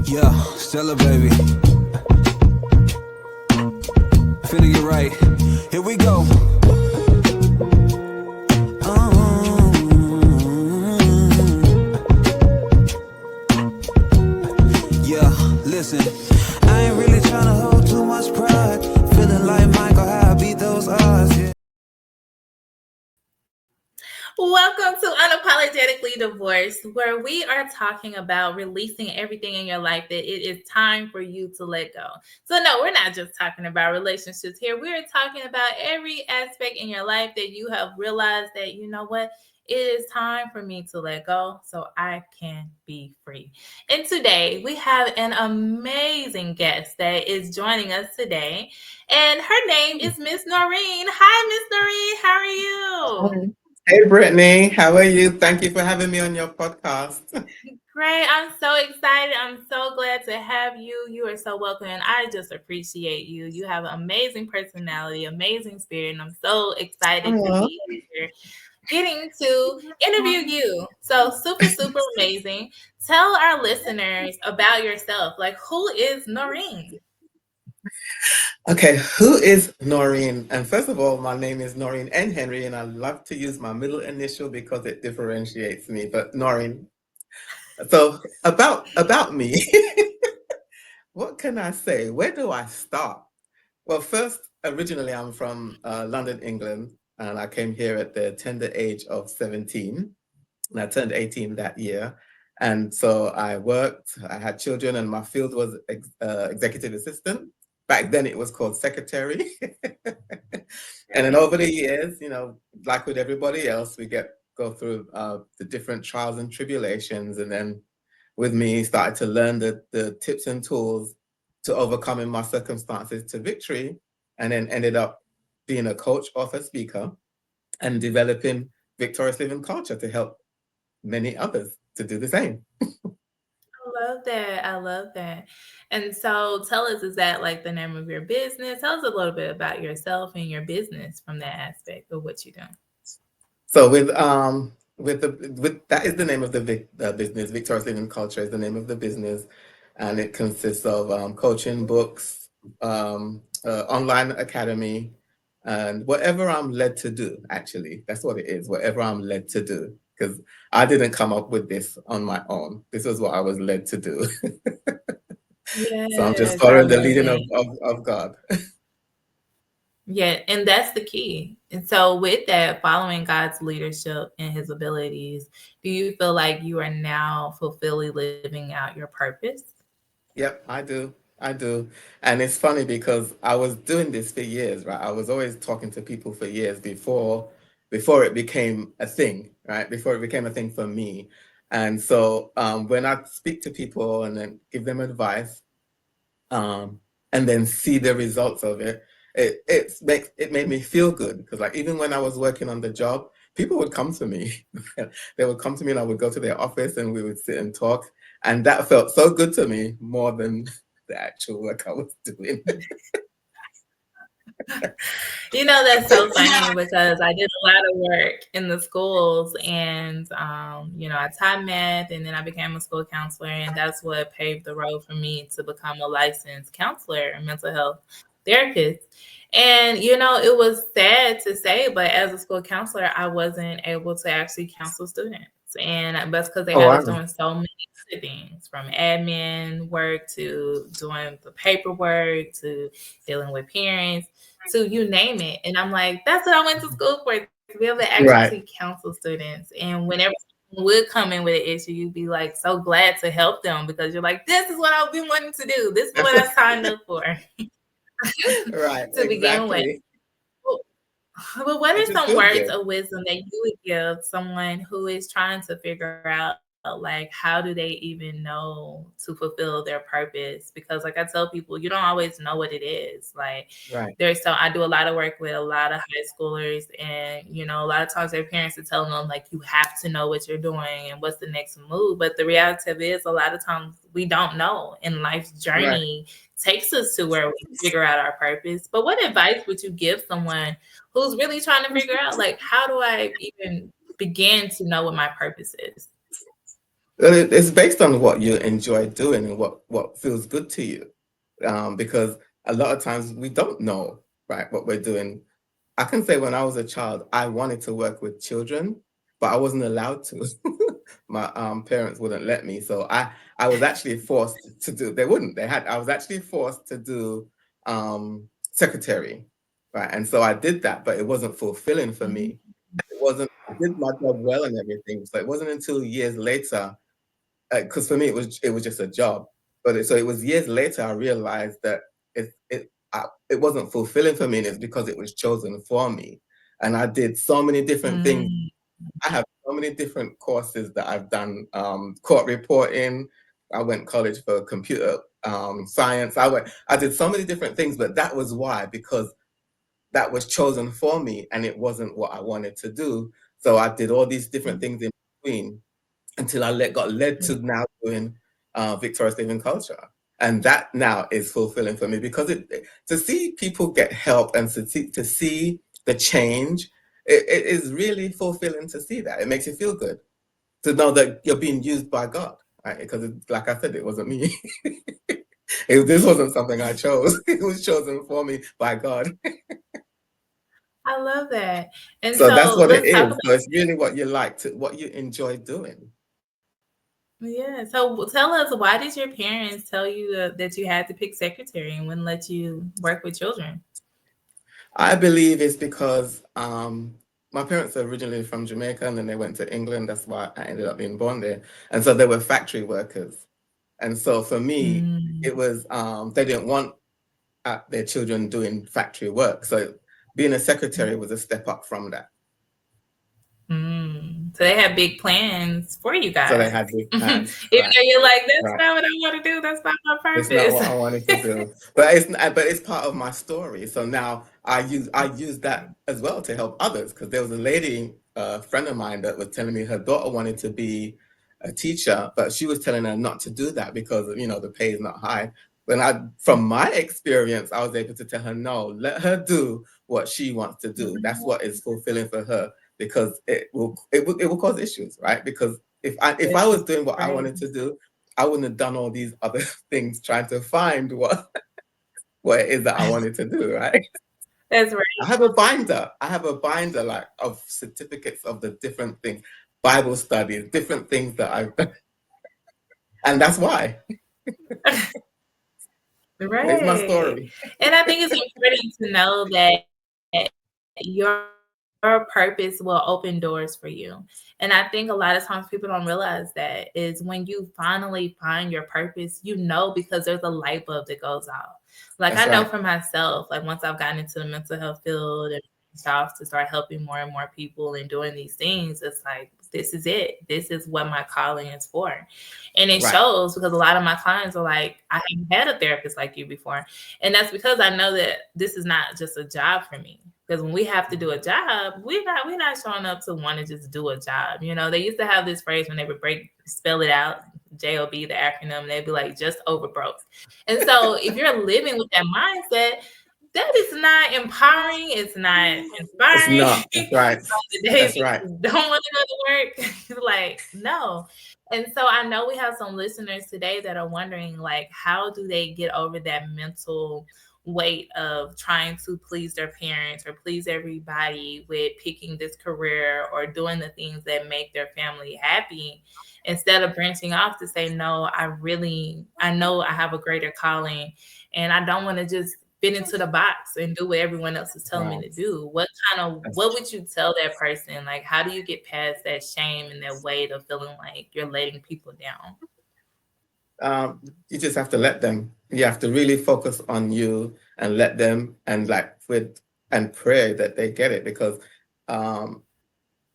Yeah, Stella, baby. Finna get right. Here we go. Yeah, listen. I ain't really tryna hold too much pride. Feeling like Michael, how I beat those odds. Yeah. Welcome to Unapologetically Divorced, where we are talking about releasing everything in your life that it is time for you to let go. So, no, we're not just talking about relationships here. We're talking about every aspect in your life that you have realized that, you know what, it is time for me to let go so I can be free. And today we have an amazing guest that is joining us today. And her name is Miss Noreen. Hi, Miss Noreen. How are you? Hey, Brittany, how are you? Thank you for having me on your podcast. Great. I'm so excited. I'm so glad to have you. You are so welcome. And I just appreciate you. You have an amazing personality, amazing spirit. And I'm so excited to Aw. be here getting to interview you. So super, super amazing. Tell our listeners about yourself. Like, who is Noreen? Okay, who is Noreen? And first of all, my name is Noreen N. Henry, and I love to use my middle initial because it differentiates me. But Noreen. So about me, what can I say? Where do I start? Well, first, originally I'm from London, England, and I came here at the tender age of 17. And I turned 18 that year. And so I worked, I had children, and my field was executive assistant. Back then it was called secretary. And then over the years, like with everybody else, we go through the different trials and tribulations. And then with me, started to learn the tips and tools to overcoming my circumstances to victory. And then ended up being a coach, author, speaker, and developing victorious living culture to help many others to do the same. I love that. I love that. And so tell us, is that like the name of your business? Tell us a little bit about yourself and your business from that aspect of what you're doing. So with that is the name of the business. Victorious Living Culture is the name of the business, and it consists of coaching, books, online academy, and whatever I'm led to do. Actually, that's what it is. Whatever I'm led to do, because I didn't come up with this on my own. This was what I was led to do. So I'm just Yes, I following the love leading that. of God. Yeah, and that's the key. And so, with that, following God's leadership and his abilities, do you feel like you are now fulfilling living out your purpose? Yep, I do. I do. And it's funny because I was doing this for years, right? I was always talking to people for years before it became a thing, right? Before it became a thing for me. And so when I speak to people and then give them advice, um, and then see the results of it, it made me feel good because like even when I was working on the job, people would come to me. They would come to me and I would go to their office and we would sit and talk. And that felt so good to me more than the actual work I was doing. That's so funny because I did a lot of work in the schools and, I taught math and then I became a school counselor. And that's what paved the road for me to become a licensed counselor and mental health therapist. And, it was sad to say, but as a school counselor, I wasn't able to actually counsel students. And that's because they Oh, had us wow. doing so many other things from admin work to doing the paperwork to dealing with parents to you name it. And I'm like, that's what I went to school for, to be able to actually Right. counsel students. And whenever someone would come in with an issue, you'd be like so glad to help them because you're like, this is what I've been wanting to do. This is what I signed up for Right, to begin with. exactly. Well, but what It are just some feels words good. of wisdom that you would give someone who is trying to figure out, like, how do they even know to fulfill their purpose? Because, like I tell people, you don't always know what it is. Like, Right, I do a lot of work with a lot of high schoolers, and a lot of times their parents are telling them like, you have to know what you're doing and what's the next move. But the reality of it is, a lot of times we don't know, and life's right. journey takes us to where we figure out our purpose. But what advice would you give someone who's really trying to figure out, like, how do I even begin to know what my purpose is? Well, it's based on what you enjoy doing and what feels good to you. Because a lot of times we don't know, right, what we're doing. I can say when I was a child, I wanted to work with children, but I wasn't allowed to. My parents wouldn't let me, so I was actually forced to do. They wouldn't. They had. I was actually forced to do secretary, right? And so I did that, but it wasn't fulfilling for Mhm. me. It wasn't. I did my job well and everything. So it wasn't until years later, because for me it was just a job. But so it was years later I realized that it wasn't fulfilling for me, and it's because it was chosen for me. And I did so many different things. Mm. I have so many different courses that I've done. Court reporting. I went college for computer science. I did so many different things, but that was why, because that was chosen for me, and it wasn't what I wanted to do. So I did all these different things in between until got led to now doing Victoria's Living Culture. And that now is fulfilling for me, because to see people get help and to see the change, it is really fulfilling to see that. It makes you feel good to know that you're being used by God, right? Because like I said, it wasn't me. This wasn't something I chose. It was chosen for me by God. I love that. And So that's so what it let's talk is. about, So it's really what you enjoy doing. yeah. So tell us, why did your parents tell you that you had to pick secretary and wouldn't let you work with children? I believe it's because my parents are originally from Jamaica and then they went to England. That's why I ended up being born there. And so they were factory workers. And so for me, Mm, it was they didn't want their children doing factory work. So being a secretary was a step up from that. So they had big plans for you So they guys. had big Even plans. Right, though you're like, that's right. not what I want to do. That's not my It's not purpose. what I wanted to do, but it's part of my story. So now I use that as well to help others, because there was a lady, a friend of mine, that was telling me her daughter wanted to be a teacher, but she was telling her not to do that because the pay is not high. From my experience, I was able to tell her, no, let her do what she wants to do. That's what is fulfilling for her, because it will cause issues, right? Because if I was doing what I Right. wanted to do, I wouldn't have done all these other things trying to find what it is that I wanted to do, right? That's right. I have a binder like of certificates of the different things, Bible studies, different things that I've done. And that's why. It's my Right. story. And I think it's important to know that your purpose will open doors for you. And I think a lot of times people don't realize that is when you finally find your purpose, because there's a light bulb that goes out. Like I That's know right. for myself, like once I've gotten into the mental health field and stuff to start helping more and more people and doing these things, it's like, this is it. This is what my calling is for. And it Right. shows because a lot of my clients are like, I haven't had a therapist like you before. And that's because I know that this is not just a job for me. Because when we have to do a job, we're not showing up to want to just do a job. They used to have this phrase when they would spell it out, JOB, the acronym, and they'd be like, just over broke. And so if you're living with that mindset, that is not empowering. It's not It's inspiring. not. That's right. On the days That's that right. you don't want to go to work, like, no. And so I know we have some listeners today that are wondering, like, how do they get over that mental weight of trying to please their parents or please everybody with picking this career or doing the things that make their family happy, instead of branching off to say, no, I know I have a greater calling and I don't want to just fit into the box and do what everyone else is telling me Right. to do. What would you tell that person? Like, how do you get past that shame and that weight of feeling like you're letting people down? You just have to let them. You have to really focus on you and let them, and and pray that they get it, because um,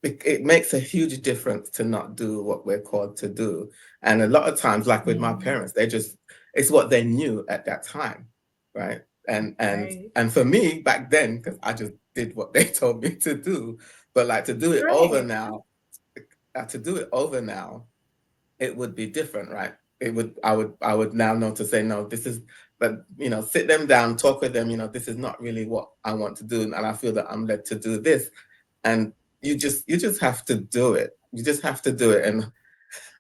it makes a huge difference to not do what we're called to do. And a lot of times, like with my Mm, parents, it's what they knew at that time, right? And right. and for me back then, because I just did what they told me to do. But like Right. to do it over now, it would be different, right? I would now know to say, no, this is, but sit them down, talk with them, this is not really what I want to do, and I feel that I'm led to do this. And you just have to do it. You just have to do it. And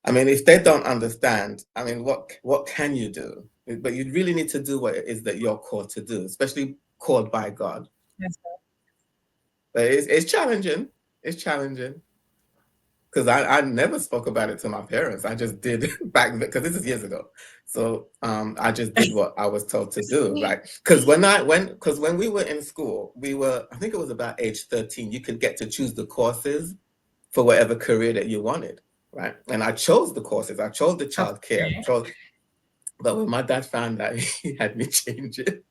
I mean, if they don't understand, I mean, what can you do? But you really need to do what it is that you're called to do, especially called by God. Yes. But it's challenging. It's challenging because I never spoke about it to my parents. I just did back then because this is years ago. So I just did what I was told to do, right? Because when we were in school, I think it was about age 13. You could get to choose the courses for whatever career that you wanted, right? And I chose the courses. I chose the childcare. Okay. But when my dad found out, he had me change it.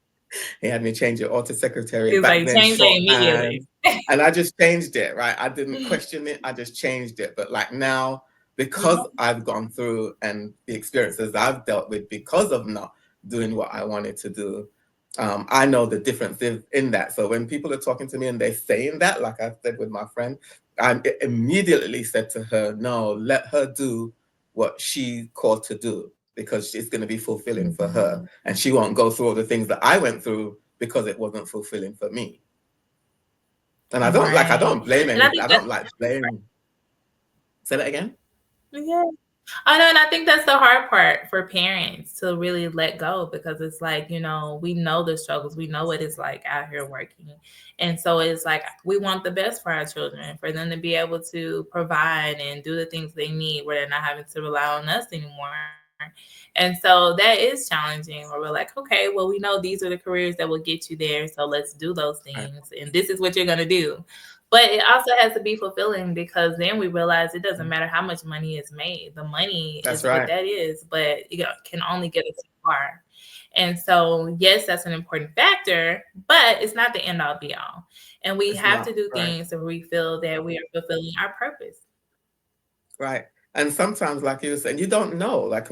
He had me change it all to secretary. He was Back like, then, change it shorthand. immediately. And I just changed it, right? I didn't question it. I just changed it. But like now, because Yeah. I've gone through and the experiences I've dealt with because of not doing what I wanted to do, I know the difference in that. So when people are talking to me and they're saying that, like I said with my friend, I immediately said to her, no, let her do what she called to do because it's going to be fulfilling for her. And she won't go through all the things that I went through because it wasn't fulfilling for me. And I Right. don't blame And I anybody. think I that's don't like blame. Say that again? yeah. I know, and I think that's the hard part for parents to really let go because it's like, we know the struggles, we know what it's like out here working. And so it's like we want the best for our children, for them to be able to provide and do the things they need where they're not having to rely on us anymore. And so that is challenging where we're like, okay, well, we know these are the careers that will get you there. So let's do those Right. things. And this is what you're going to do. But it also has to be fulfilling because then we realize it doesn't matter how much money is made. The money That's is what right. that is, but it can only get us so far. And so, yes, that's an important factor, but it's not the end all be all. And we It's have not. to do Right. things where we feel that we are fulfilling our purpose. Right. And sometimes, like you were saying, you don't know, like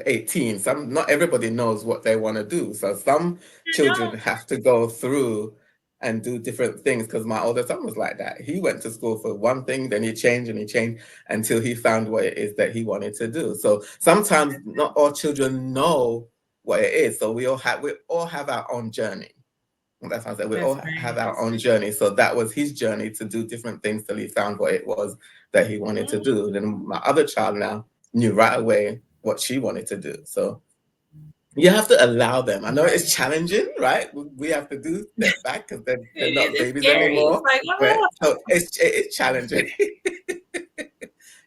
18, not everybody knows what they want to do. So some You children know? have to go through and do different things because my older son was like that. He went to school for one thing, then he changed and he changed until he found what it is that he wanted to do. So sometimes not all children know what it is. So we all have our own journey. That's how I said we That's all have right. our own journey. So that was his journey to do different things till he found what it was that he wanted to Mhm. do. Then my other child now knew right away what she wanted to do. So you have to allow them. I know Right. it's challenging, right? We have to do step back because they're not It's babies scary. It's anymore. like, But oh, so it's challenging.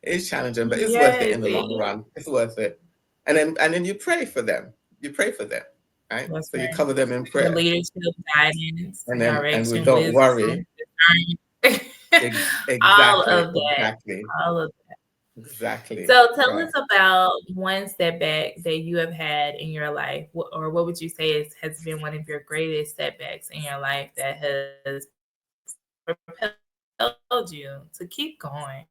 It's challenging, but it's worth it yes, in the it long is. run. It's worth it. And then you pray for them. You pray for them, right? That's So you right. cover them in The prayer. leadership, guidance, And we direction, don't wisdom, worry. discernment, all Exactly, of that. exactly, All of exactly. So tell us Right. about one setback that you have had in your life, or what would you say has been one of your greatest setbacks in your life that has propelled you to keep going, to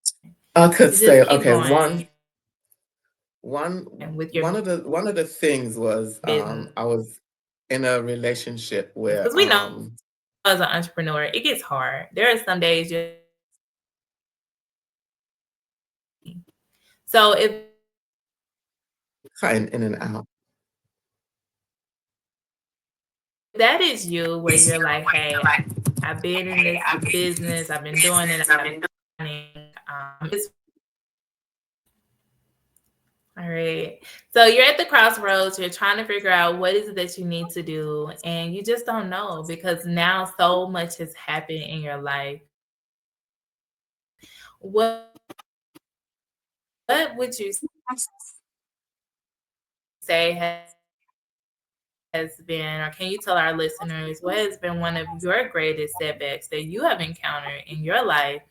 just I keep could say, going okay, with your one of the things was business? I was in a relationship Because we where know as an entrepreneur, it gets hard. There are some days you're like, I don't want to do anything. So if that is you, where you're like, hey, cutting in and out. if that is you, where you're like, hey, I've been in this business, I've been doing it, I've been running, it's all right. So you're at the crossroads, you're trying to figure out what is it that you need to do, and you just don't know because now so much has happened in your life. What would you say has been, or can you tell our listeners, what has been one of your greatest setbacks that you have encountered in your life?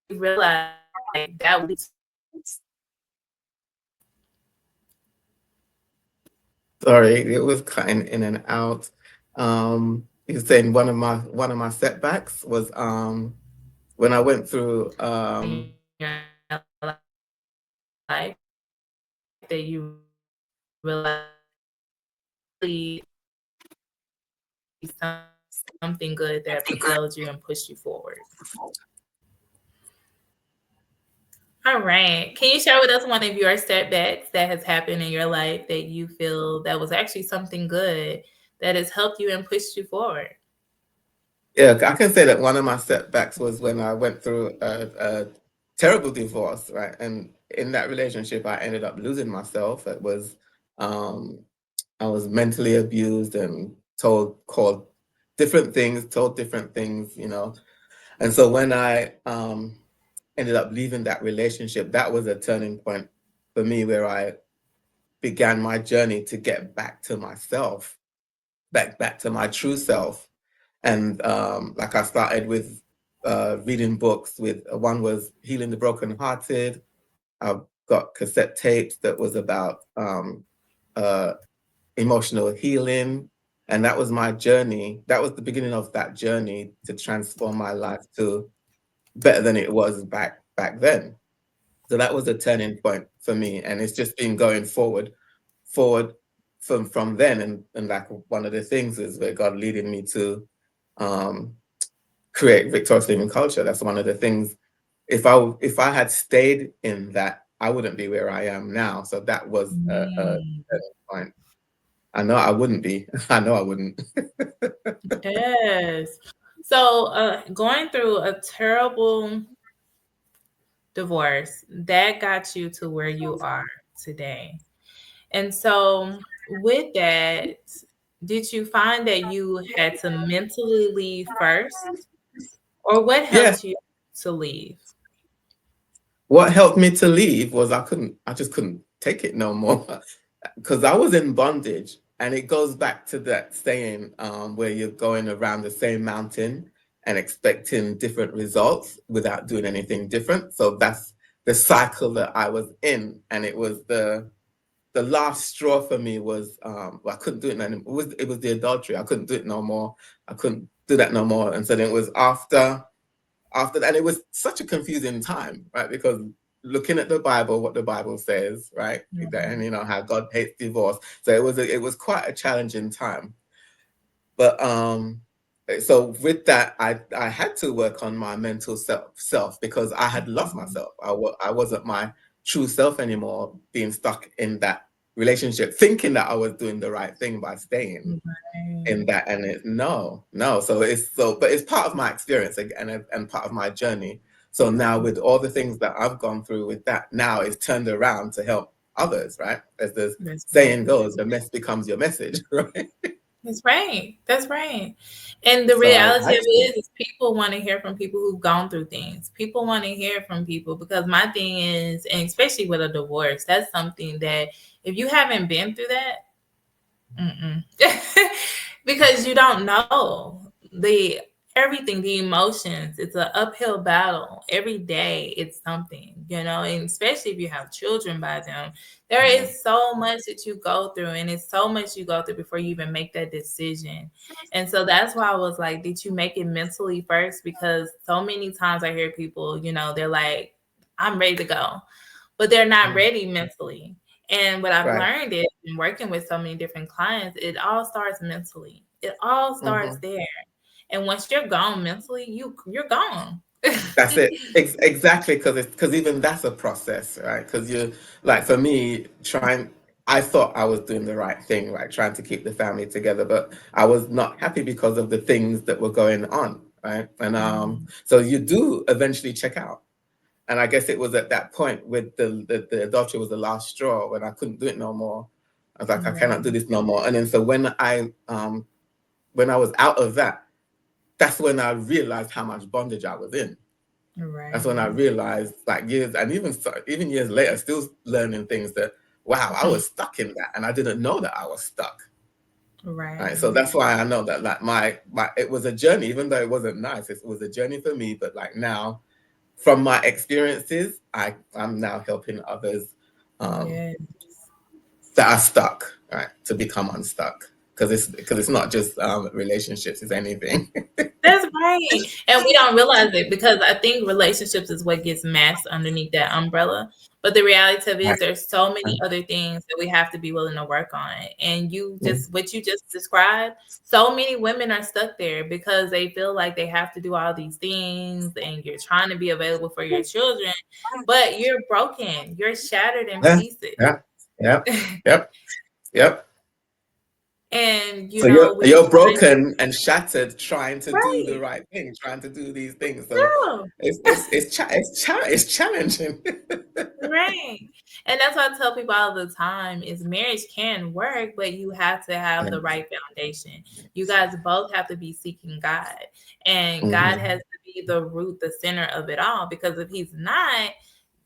And you realize like that would lead to Sorry, it was cutting in and out. You're saying one of my setbacks was when I went through in your life that you realize something good that propelled you and pushed you forward. All right. Can you share with us one of your setbacks that has happened in your life that you feel that was actually something good that has helped you and pushed you forward? yeah, I can say that one of my setbacks was when I went through a terrible divorce, right? And in that relationship, I ended up losing myself. Um, I was mentally abused and called different things, told different things, you know. And so when I ended up leaving that relationship, that was a turning point for me where I began my journey to get back to myself, back to my true self. And like I started with reading books. With one was Healing the Brokenhearted. I've got cassette tapes that was about uh, emotional healing, and that was my journey. That was the beginning of that journey to transform my life to better than it was back then. So that was a turning point for me, and it's just been going forward from then. And like one of the things is where God leading me to um, create victorious living culture. That's one of the things. If I had stayed in that, I wouldn't be where I am now. So that was a Mm, turning point. I know I wouldn't be. I know I wouldn't. yes. So, going through a terrible divorce that got you to where you are today. And so, with that, did you find that you had to mentally leave first, or what Yeah. helped you to leave? What helped me to leave was I just couldn't take it no more. Because I was in bondage, and it goes back to that saying where you're going around the same mountain and expecting different results without doing anything different. So that's the cycle that I was in, and it was the last straw for me was well, I couldn't do it anymore. It was the adultery. I couldn't do it no more. I couldn't do that no more. And so then it was after that, and it was such a confusing time, right? Because looking at the Bible, what the Bible says, right, and you know how God hates divorce, so it was quite a challenging time. But so with that, I had to work on my mental self because I had lost myself. I wasn't my true self anymore, being stuck in that relationship, thinking that I was doing the right thing by staying in Right. that. And no, but it's part of my experience and part of my journey. So now with all the things that I've gone through with that, now it's turned around to help others, right? As the That's right. saying goes, the mess becomes your message. Right? That's right. That's right. And the So I reality had of to. it is people want to hear from people who've gone through things. People want to hear from people because my thing is, and especially with a divorce, that's something that if you haven't been through that, mm-mm. because you don't know the everything, the emotions. It's an uphill battle every day. It's something, and especially if you have children by them, there Mhm. is so much that you go through, and it's so much you go through before you even make that decision. And so that's why I was like, did you make it mentally first? Because so many times I hear people, they're like, I'm ready to go, but they're not Mhm. ready mentally. And what I've Right. learned is in working with so many different clients, it all starts mentally. It all starts Mhm. there. And once you're gone mentally, you're gone. That's it. Exactly, because even that's a process, right? Because you like for me, I thought I was doing the right thing, right? Trying to keep the family together, but I was not happy because of the things that were going on, right? And Mm, so you do eventually check out. And I guess it was at that point with the adultery was the last straw when I couldn't do it no more. I was like, I cannot do right, this no more. And then so when I was out of that, that's when I realized how much bondage I was in. That's when I right, realized, like years, and even years later, still learning things that, wow, I was stuck in that, and I didn't know that I was stuck. Right. So right. that's why I know that, like my it was a journey, even though it wasn't nice. It was a journey for me, but like now, from my experiences, I'm now helping others um, Yeah. that are stuck, right, to become unstuck. Because it's not just relationships; it's anything. That's right. And we don't realize it because I think relationships is what gets masked underneath that umbrella. But the reality of it Right. is there's so many Right. other things that we have to be willing to work on. And Yeah. what you just described, so many women are stuck there because they feel like they have to do all these things and you're trying to be available for your children, but you're broken. You're shattered in Yeah. pieces. Yeah. Yep. Yep. Yep. And So we you're broken and shattered trying to do the right. right thing, trying to do these things. So No. it's challenging. Right. And that's why I tell people all the time is marriage can work, but you have to have the right foundation. You guys both have to be seeking God. And God Mhm. has to be the root, the center of it all. Because if he's not,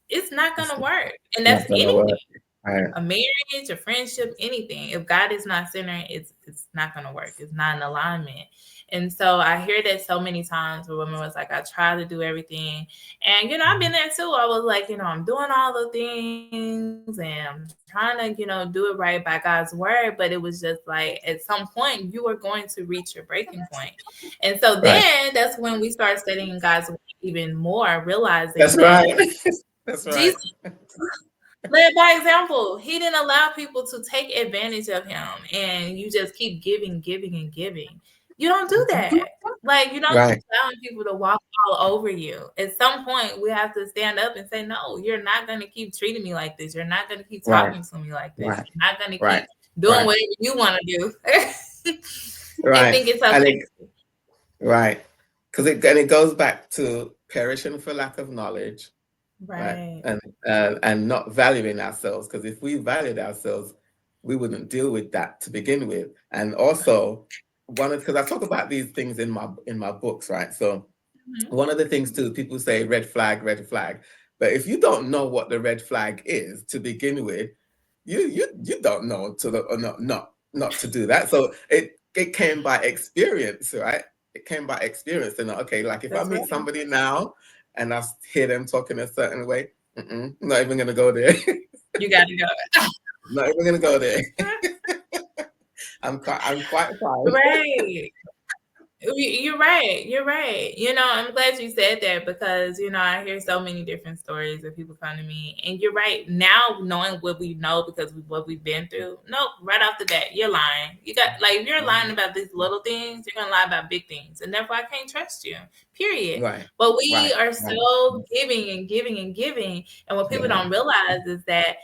it's not It's gonna work. And that's not gonna anything. work. Right. A marriage, a friendship, anything. If God is not centered, it's not gonna work. It's not in alignment. And so I hear that so many times where women was like, I try to do everything. And I've been there too. I was like, I'm doing all the things and I'm trying to, do it right by God's word. But it was just like at some point you are going to reach your breaking point. And so Right. then that's when we start studying God's word even more, realizing That's that right. That's right. Jesus led by example. He didn't allow people to take advantage of him, and you just keep giving, giving, and giving. You don't do that. Like you don't keep Right. allowing people to walk all over you. At some point, we have to stand up and say, "No, you're not going to keep treating me like this. You're not going to keep Right. talking to me like this. Right. You're not going to Right. keep doing Right. whatever you want to do." And Right. think it's And okay. it right. Because it goes back to perishing for lack of knowledge, right? Right. And not valuing ourselves. Because if we valued ourselves, we wouldn't deal with that to begin with. And also, because I talk about these things in my books, right? So Mhm. one of the things too, people say red flag, red flag. But if you don't know what the red flag is to begin with, you don't know or not to do that. So it came by experience, right? It came by experience. And okay, like if I That's meet right. somebody now and I hear them talking a certain way, not even gonna go there. You got to go. Not even gonna go there. I'm quite fine. Right. You're right. You're right. I'm glad you said that because, I hear so many different stories of people come to me. And you're right. Now, knowing what we know because what we've been through, nope, right off the bat, you're lying. You got, like, if you're lying about these little things, you're going to lie about big things. And therefore, I can't trust you, period. Right, But we right, are right. so giving and giving and giving. And what people Yeah, don't realize is that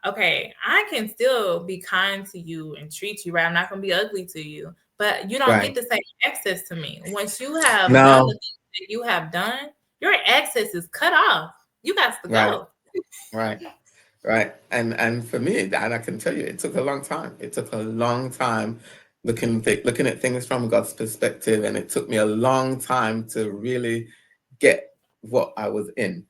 okay, I can still be kind to you and treat you right. I'm not going to be ugly to you, but you don't get right. the same access to me. Once you have done the No, things that you have done, your access is cut off. You got to right, go. right. Right. And for me, and I can tell you, it took a long time. It took a long time looking at things from God's perspective, and it took me a long time to really get what I was in.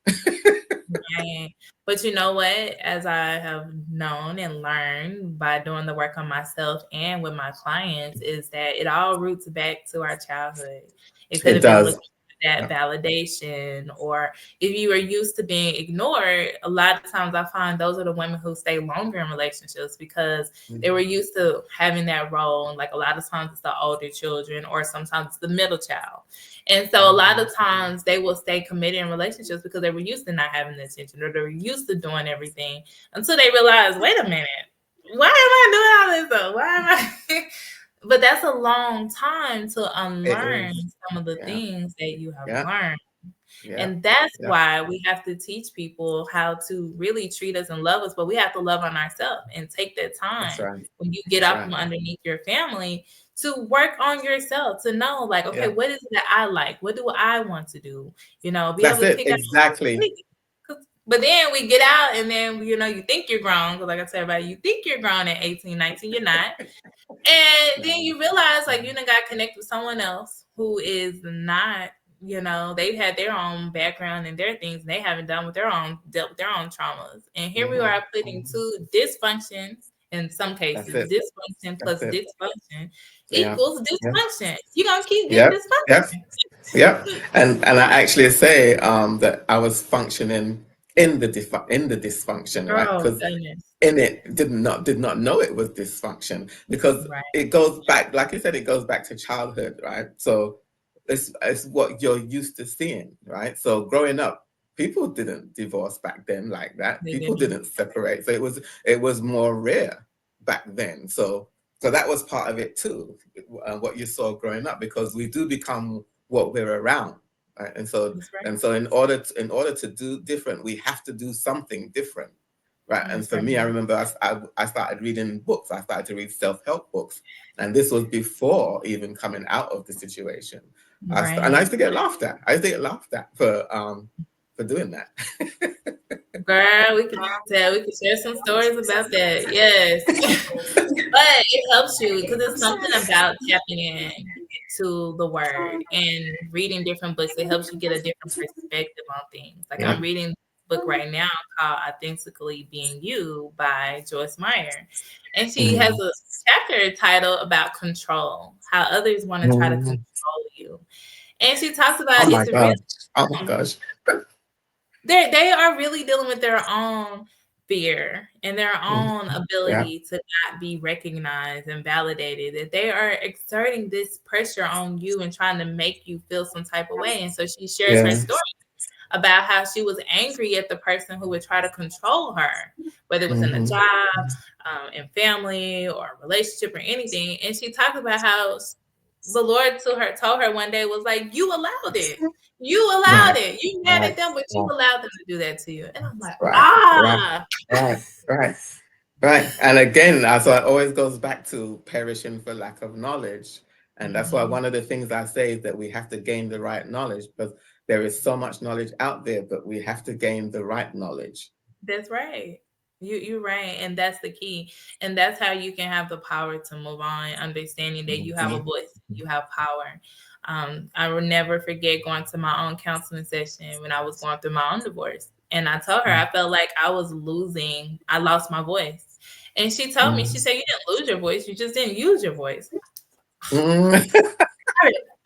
Right. But you know what? As I have known and learned by doing the work on myself and with my clients, is that it all roots back to our childhood. It could It have been does. looking for that Yeah. validation, or if you were used to being ignored, a lot of times I find those are the women who stay longer in relationships because they were used to having that role. And like a lot of times it's the older children, or sometimes it's the middle child. And so a lot of times they will stay committed in relationships because they were used to not having the attention, or they were used to doing everything until they realize, wait a minute, why am I doing all this though? Why am I? But that's a long time to It unlearn is. some of the Yeah. things that you have Yeah. learned. Yeah. And that's Yeah. why we have to teach people how to really treat us and love us, but we have to love on ourselves and take that That's time right. when you get That's out right. from underneath your family to work on yourself, to know like, okay, Yeah. what is it that I like? What do I want to do? Be able That's to it. pick out. Exactly. But then we get out and then, you think you're grown. Because like I said, everybody, you think you're grown at 18, 19, you're not. And then No. you realize like No. you done got connected with someone else who is not, they've had their own background and their things, and they haven't dealt with their own traumas. And here we Mhm. are putting Mhm. two dysfunctions in some That's cases. it. Dysfunction That's plus it. dysfunction Yeah. equals Yeah. dysfunction. You're gonna keep getting Yep. Yep. dysfunction. Yep. And I actually say that I was functioning in the dysfunction, right? Oh Because goodness. in it did not know it was dysfunction because Right. it goes back, like you said, it goes back to childhood, right? So it's what you're used to seeing, right? So growing up, people didn't divorce back then like that. They People didn't. didn't separate. So it was more rare back then. So that was part of it too, what you saw growing up, because we do become what we're around, right? And so That's right. and so in order to do different, we have to do something different. right? And That's for right. me, I remember I started reading books. I started to read self-help books, and this was before even coming out of the situation. And I Right. used to get laughed at. I used to get laughed at for doing that. Girl, we could share some stories about that. Yes. But it helps you because it's something about tapping in to the word and reading different books. It helps you get a different perspective on things. Like I'm Yeah. reading a book right now called Authentically Being You by Joyce Meyer. And she has Mhm. a chapter titled about control, how others want to try to Mhm. control you. And she talks Oh about my it's really gosh. Oh my gosh. they are really dealing with their own fear and their Mhm. own Yeah. ability to not be recognized and validated, that they are exerting this pressure on you and trying to make you feel some type of way. And so she shares her Yeah. story about how she was angry at the person who would try to control her, whether it was in a Hmm. job, in family, or a relationship or anything. And she talked about how the Lord told her one day was like, "You allowed it. You allowed Right. it. You mad Right. at them, but you Right. allowed them to do that to you." And I'm like, Right. Right. ah, Right. Right. Right. And again, so it always goes back to perishing for lack of knowledge. And that's why Mhm. one of the things I say is that we have to gain the right knowledge, because there is so much knowledge out there, but we have to gain the right knowledge. That's right. You're right, and that's the key, and that's how you can have the power to move on, understanding that you have a Mhm. voice, you have power. I will never forget going to my own counseling session when I was going through my own divorce, and I told her I felt like I was losing. I lost my voice, and she told me, she Mhm. said, "You didn't lose your voice. You just didn't use your voice." Mhm.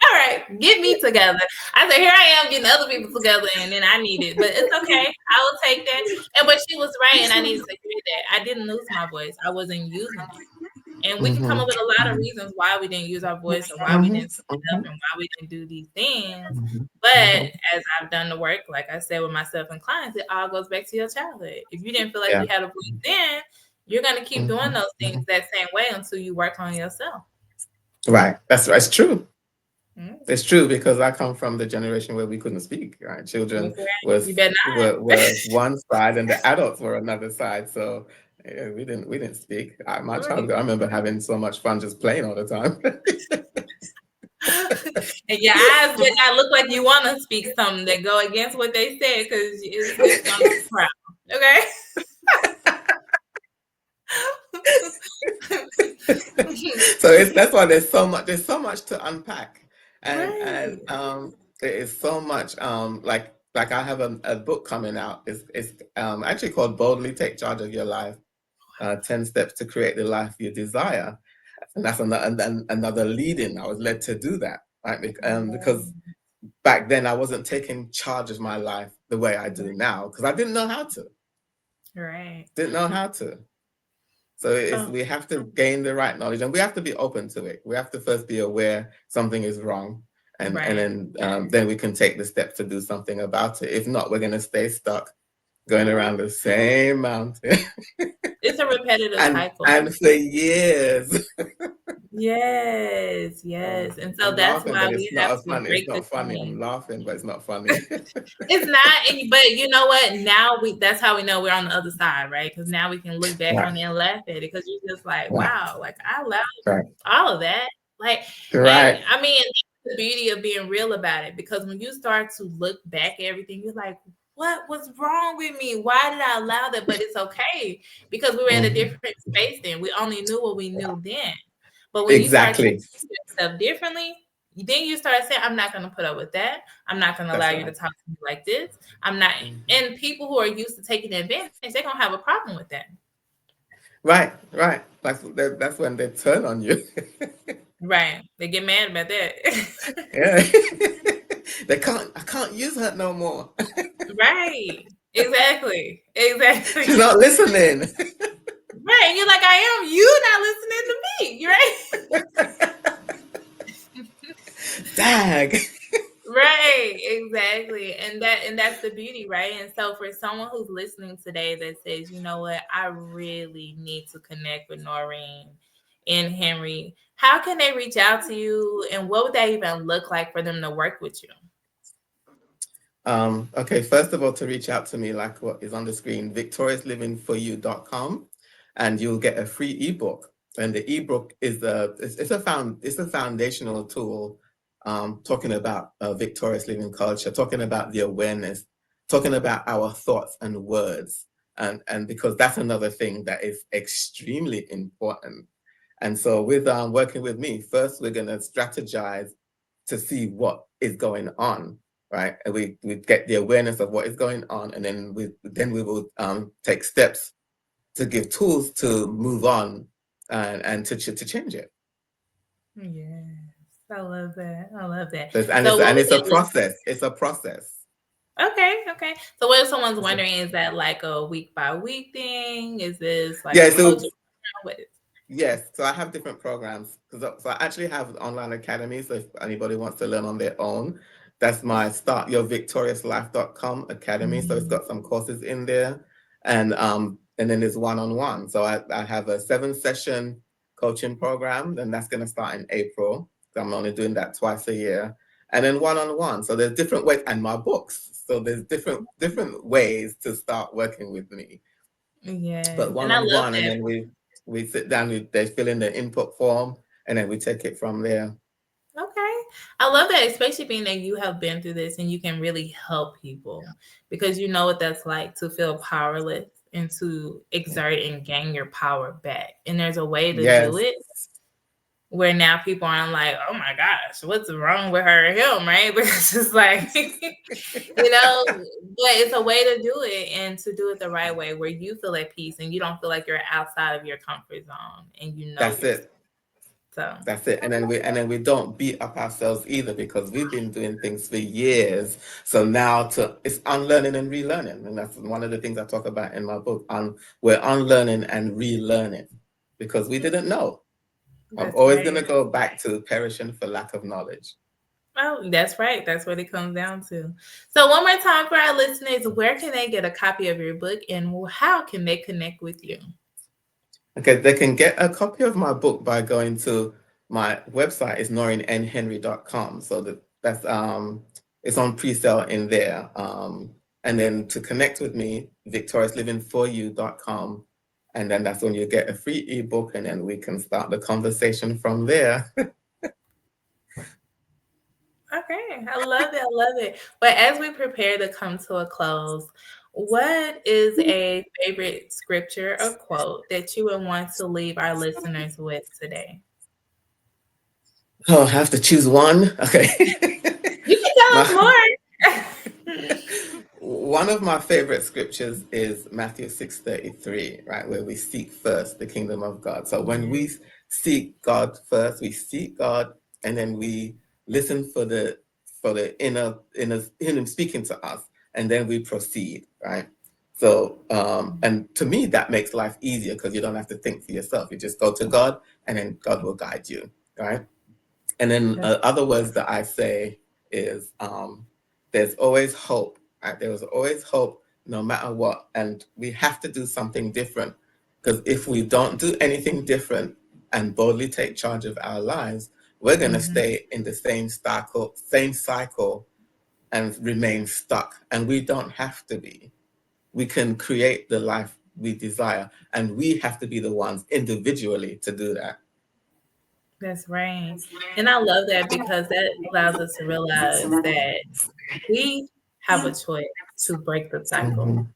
All right, get me together. I said, here I am getting other people together, and then I need it, but it's okay. I will take that. And but she was right, and I needed to hear that. I didn't lose my voice. I wasn't using it. And we can come Mhm. up with a lot of reasons why we didn't use our voice or why we Mhm. didn't speak up Mhm. and why we didn't do these things. Mhm. But Mhm. as I've done the work, like I said with myself and clients, it all goes back to your childhood. If you didn't feel like Yeah. you had a voice then, you're gonna keep doing Mhm. those things Mhm. that same way until you work on yourself. Right. That's true. Mm, It's true, because I come from the generation where we couldn't speak. Right? Children that's right. You was better not. were one side and the adults were another side. So yeah, we didn't speak. My Right. childhood, I remember having so much fun just playing all the time. And your eyes better not look like you want to speak something that go against what they said, because it's gonna be a problem. Okay. So that's why there's so much to unpack, and Right. there is so much, like I have a book coming out. It's actually called Boldly Take Charge of Your Life, 10 Steps to Create the Life You Desire. And that's another lead in. I was led to do that, right? Because back then I wasn't taking charge of my life the way I do now, because I didn't know how to. Right. Didn't know how to. So So we have to gain the right knowledge, and we have to be open to it. We have to first be aware something is wrong, and right. then we can take the steps to do something about it. If not, we're going to stay stuck going Mhm. around the same mountain It's a repetitive cycle. and for years. Yes, yes. And so I'm that's laughing, why but we it's have not to fun. It's break the not funny. chain. I'm laughing, but it's not funny. It's not, but you know what? Now that's how we know we're on the other side, right? Because now we can look back Right, on it and laugh at it, because you're just like, right, wow, like I allowed right, all of that. Like, and right. I mean, that's the beauty of being real about it, because when you start to look back at everything, you're like, what was wrong with me? Why did I allow that? But it's okay, because we were at a Mhm. different space then. We only knew what we knew then. But when you start to Exactly. see yourself differently, then you start saying, I'm not going to put up with that. I'm not going to allow That's you to right. talk to me like this. I'm not. Mhm. And people who are used to taking advantage, they're going to have a problem with that. Right, right. That's when they turn on you. Right. They get mad about that. Yeah. I can't use her no more. Right. Exactly. She's Exactly. not listening. Right. And you're like, I am. You not listening to me. You're right. Dag. Right, exactly. And that's the beauty, right? And so for someone who's listening today that says, you know what, I really need to connect with Noreen and Henry, how can they reach out to you, and what would that even look like for them to work with you? Okay, first of all, to reach out to me, like what is on the screen, victoriouslivingforyou.com, and you'll get a free ebook. And the ebook is it's a foundational tool, talking about victorious living culture, talking about the awareness, talking about our thoughts and words, and because that's another thing that is extremely important. And so, with working with me, first we're going to strategize to see what is going on, right? And we get the awareness of what is going on, and then we will take steps to give tools to move on and to change it. Yes, I love that. I love that. So So what and would it's a that look? process. It's a process. Okay, okay. So what if someone's It's a- wondering, is that like a week by week thing? Is this like yeah. a So coaching program? What is yes, so I have different programs because so I actually have an online academy. So if anybody wants to learn on their own, that's my startyourvictoriouslife.com academy. So it's Mhm. got some courses in there, and then there's one-on-one. So I have a 7 session coaching program, and that's going to start in April. So I'm only doing that twice a year, and then one-on-one. So there's different ways, and my books. So there's different ways to start working with me, but Yes, one and I on love one, and that. then we sit down, they fill in the input form, and then we take it from there. Okay. I love that, especially being that you have been through this and you can really help people because you know what that's like to feel powerless and to exert and gain your power back. And there's a way to do Yes, it where now people aren't like, oh my gosh, what's wrong with her or him, right? Because it's like, but it's a way to do it and to do it the right way where you feel at peace and you don't feel like you're outside of your comfort zone and you know that's yourself. it. So, That's it. And then we don't beat up ourselves either because we've been doing things for years. So now to it's unlearning and relearning. And that's one of the things I talk about in my book. We're unlearning and relearning because we didn't know. I'm that's always right. gonna go back to perishing for lack of knowledge. Oh, that's right. That's what it comes down to. So, one more time for our listeners, where can they get a copy of your book and how can they connect with you? Okay, they can get a copy of my book by going to my website is noreennhenry.com. So that's it's on pre-sale in there. And then to connect with me, victoriouslivingforyou.com. And then that's when you get a free ebook, and then we can start the conversation from there. Okay, I love it. I love it. But as we prepare to come to a close, what is a favorite scripture or quote that you would want to leave our listeners with today? Oh, I have to choose one. Okay. You can tell My us more. One of my favorite scriptures is Matthew 6:33, right, where we seek first the kingdom of God. So when Yeah. we seek God first, we seek God, and then we listen for the inner Him speaking to us, and then we proceed, right? So and to me that makes life easier because you don't have to think for yourself. You just go to God, and then God will guide you, right? And then That's other words that I say is there's always hope. Right? There is always hope no matter what. And we have to do something different. Because if we don't do anything different and boldly take charge of our lives, we're going to mhm. stay in the same cycle and remain stuck. And we don't have to be. We can create the life we desire. And we have to be the ones individually to do that. That's right. And I love that because that allows us to realize that we have a choice to break the cycle. Mhm.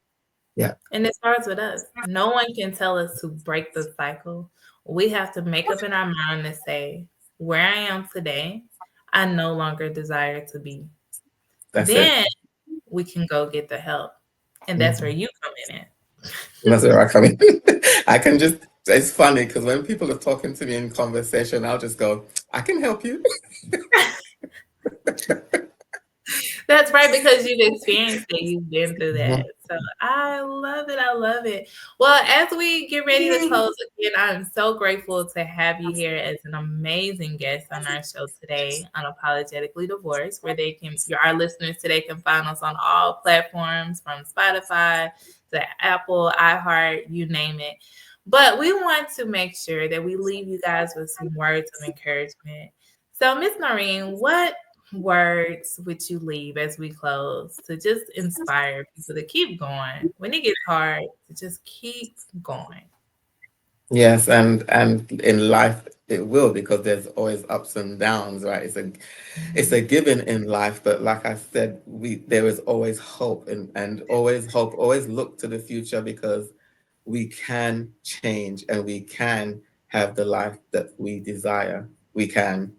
Yeah, And it starts with us. No one can tell us to break the cycle. We have to make up in our mind and say, where I am today, I no longer desire to be. that's it. Then we can go get the help. And that's where Mhm. you come in. That's where I come in. I can just, it's funny because when people are talking to me in conversation, I'll just go, I can help you. That's right, because you've experienced it, you've been through that. Mhm. So I love it. I love it. Well, as we get ready to close again, I'm so grateful to have you here as an amazing guest on our show today, Unapologetically Divorced, where our listeners today can find us on all platforms from Spotify to Apple, iHeart, you name it. But we want to make sure that we leave you guys with some words of encouragement. So, Miss Noreen, what words would you leave as we close to just inspire people to keep going when it gets hard, to just keep going? Yes, and in life it will, because there's always ups and downs, right? It's a given in life, but like I said, there is always hope, and always hope, always look to the future, because we can change and we can have the life that we desire. We can.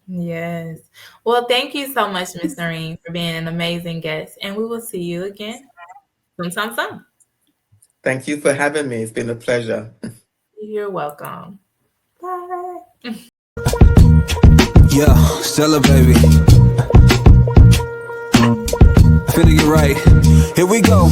Yes. Well, thank you so much, Miss Noreen, for being an amazing guest, and we will see you again sometime soon. Thank you for having me. It's been a pleasure. You're welcome. Bye. Yeah, Stella, baby. Finna get right. Here we go.